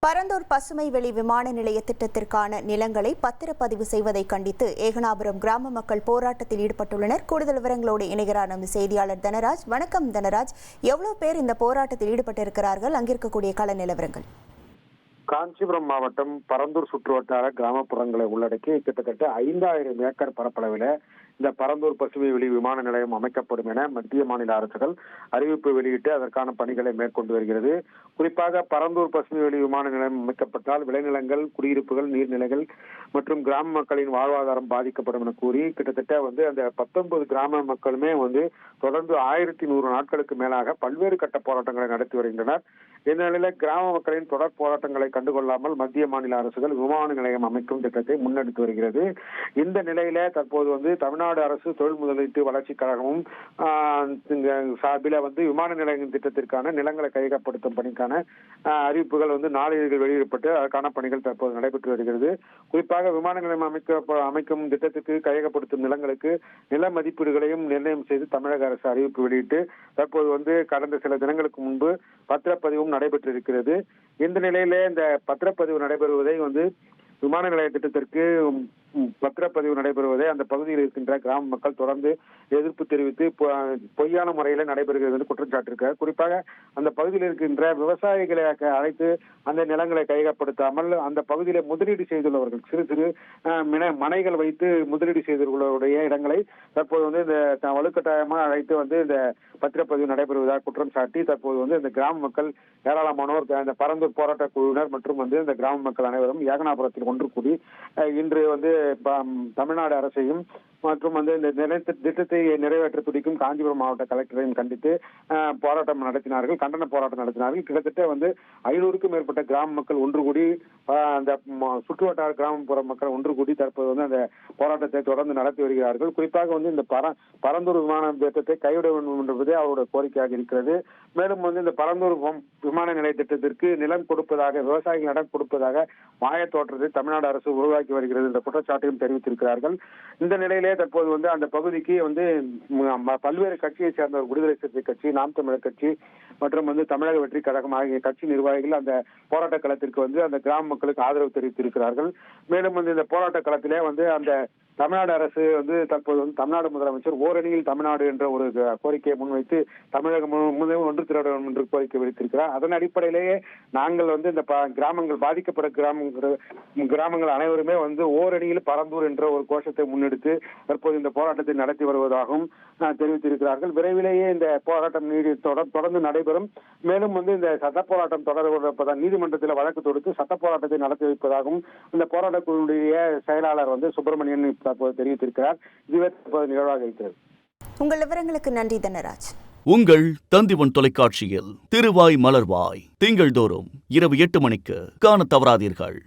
பரந்தூர் பசுமை வெளி விமான நிலைய திட்டத்திற்கான நிலங்களை பத்திரப்பதிவு செய்வதை கண்டித்து ஏகனாபுரம் கிராம மக்கள் போராட்டத்தில் ஈடுபட்டுள்ளனர். கூடுதல் விவரங்களோடு இணைகிறார் நமது செய்தியாளர் தனராஜ். வணக்கம் தனராஜ், எவ்வளவு பேர் இந்த போராட்டத்தில் ஈடுபட்டிருக்கிறார்கள்? அங்கிருக்கக்கூடிய கள நிலவரங்கள். காஞ்சிபுரம் மாவட்டம் பரந்தூர் சுற்றுவட்டார கிராமப்புறங்களை உள்ளடக்கி கிட்டத்தட்ட 5000 ஏக்கர் பரப்பளவில் இந்த பரந்தூர் பசுமை வெளி விமான நிலையம் அமைக்கப்படும் என மத்திய மாநில அரசுகள் அறிவிப்பு வெளியிட்டு அதற்கான பணிகளை மேற்கொண்டு வருகிறது. குறிப்பாக பரந்தூர் பசுமை வெளி விமான நிலையம் அமைக்கப்பட்டால் விளைநிலங்கள், குடியிருப்புகள், நீர்நிலைகள் மற்றும் கிராம மக்களின் வாழ்வாதாரம் பாதிக்கப்படும் என கூறி கிட்டத்தட்ட அந்த 19 கிராம மக்களுமே தொடர்ந்து 1100 நாட்களுக்கு மேலாக பல்வேறு கட்ட போராட்டங்களை நடத்தி வருகின்றனர். இந்த நிலையில கிராம மக்களின் தொடர் போராட்டங்களை கண்டுகொள்ளாமல் மத்திய மாநில அரசுகள் விமான நிலையம் அமைக்கும் திட்டத்தை முன்னெடுத்து வருகிறது. இந்த நிலையில தற்போது தமிழ்நாடு அரசு தொழில் முதலீட்டு வளர்ச்சி கழகமும் சார்பில் விமான நிலையம் திட்டத்திற்கான நிலங்களை கையகப்படுத்தும் பணிக்கான அறிவிப்புகள் நாளிதழ்கள் வெளியிடப்பட்டு அதற்கான பணிகள் தற்போது நடைபெற்று வருகிறது. குறிப்பாக விமான நிலையம் அமைக்கும் திட்டத்திற்கு கையகப்படுத்தும் நிலங்களுக்கு நில மதிப்பீடுகளையும் நிர்ணயம் செய்து தமிழக அரசு அறிவிப்பு வெளியிட்டு தற்போது கடந்த சில தினங்களுக்கு முன்பு பத்திரப்பதிவும் நடைபெற்றிருக்கிறது. இந்த நிலையிலே இந்த பத்திரப்பதிவு நடைபெறுவதை விமான நிலைய திட்டத்திற்கு பத்திரப்பதிவு நடைபெறுவதை அந்த பகுதியில் இருக்கின்ற கிராம மக்கள் தொடர்ந்து எதிர்ப்பு தெரிவித்து பொய்யான முறையில் நடைபெறுகிறது என்று குற்றம் சாட்டியிருக்கிறார். குறிப்பாக அந்த பகுதியில் இருக்கின்ற விவசாயிகளை அழைத்து அந்த நிலங்களை கையகப்படுத்தாமல் அந்த பகுதியில முதலீடு செய்துள்ளவர்கள் சிறு சிறு மனைகள் வைத்து முதலீடு செய்துள்ளவருடைய இடங்களை தற்போது இந்த வலுக்கட்டாயமாக அழைத்து இந்த பத்திரப்பதிவு நடைபெறுவதாக குற்றம் சாட்டி தற்போது இந்த கிராம மக்கள் ஏராளமானோர் இந்த பரந்தூர் போராட்ட குழுவினர் மற்றும் இந்த கிராம மக்கள் அனைவரும் ஏகனாபுரத்தில் ஒன்று கூடி இன்று தமிழ்நாடு அரசையும் மற்றும் இந்த திட்டத்தை நிறைவேற்ற துடிக்கும் காஞ்சிபுரம் மாவட்ட கலெக்டரையும் கண்டித்து போராட்டம் நடத்தினார்கள், கண்டன போராட்டம் நடத்தினார்கள். கிட்டத்தட்ட 500க்கும் மேற்பட்ட கிராம மக்கள் ஒன்று கூடி அந்த சுற்றுவட்டார கிராமப்புற மக்கள் ஒன்று கூடி தற்போது அந்த போராட்டத்தை தொடர்ந்து நடத்தி வருகிறார்கள். குறிப்பாக இந்த பரந்தூர் விமான திட்டத்தை கைவிட வேண்டும் என்பதே அவருடைய கோரிக்கையாக இருக்கிறது. மேலும் இந்த பரந்தூர் விமான நிலைய திட்டத்திற்கு நிலம் கொடுப்பதாக, விவசாயிகள் இடம் கொடுப்பதாக மாய தோற்றத்தை தமிழ்நாடு அரசு உருவாக்கி வருகிறது என்ற குற்றச்சாட்டையும் தெரிவித்திருக்கிறார்கள். இந்த நிலையிலே தற்போது அந்த பகுதிக்கு பல்வேறு கட்சியை சேர்ந்த விடுதலை சிறுத்தை கட்சி, நாம் தமிழர் கட்சி மற்றும் தமிழக வெற்றி கழகம் ஆகிய கட்சி நிர்வாகிகள் அந்த போராட்ட களத்திற்கு அந்த கிராம மக்களுக்கு ஆதரவு தெரிவித்திருக்கிறார்கள். மேலும் இந்த போராட்ட களத்திலே அந்த தமிழ்நாடு அரசு தற்போது தமிழ்நாடு முதலமைச்சர் ஓரணியில் தமிழ்நாடு என்ற ஒரு கோரிக்கையை முன்வைத்து தமிழகம் ஒன்று திரட வேண்டும் என்று கோரிக்கை விடுத்திருக்கிறார். அதன் அடிப்படையிலேயே நாங்கள் இந்த கிராமங்கள் பாதிக்கப்பட்ட கிராமங்கள் அனைவருமே ஓரணியில் பரந்தூர் என்ற ஒரு கோஷத்தை முன்னெடுத்து தற்போது இந்த போராட்டத்தை நடத்தி வருவதாகவும் தெரிவித்திருக்கிறார்கள். விரைவிலேயே இந்த போராட்டம் தொடர்ந்து நடைபெறும். மேலும் இந்த சட்ட போராட்டம் தொடர்பு நீதிமன்றத்தில் வழக்கு தொடுத்து சட்ட போராட்டத்தை நடத்தி வைப்பதாகவும் இந்த போராட்டக்குழுடைய செயலாளர் சுப்பிரமணியன் தற்போது தெரிவித்திருக்கிறார். இதுவே தற்போது நிகழ்வாக இருக்கிறது. உங்கள் விவரங்களுக்கு நன்றி தனராஜ். உங்கள் தந்திவன் தொலைக்காட்சியில் திருவாய் மலர்வாய் திங்கள்தோறும் இரவு 8 மணிக்கு காண தவறாதீர்கள்.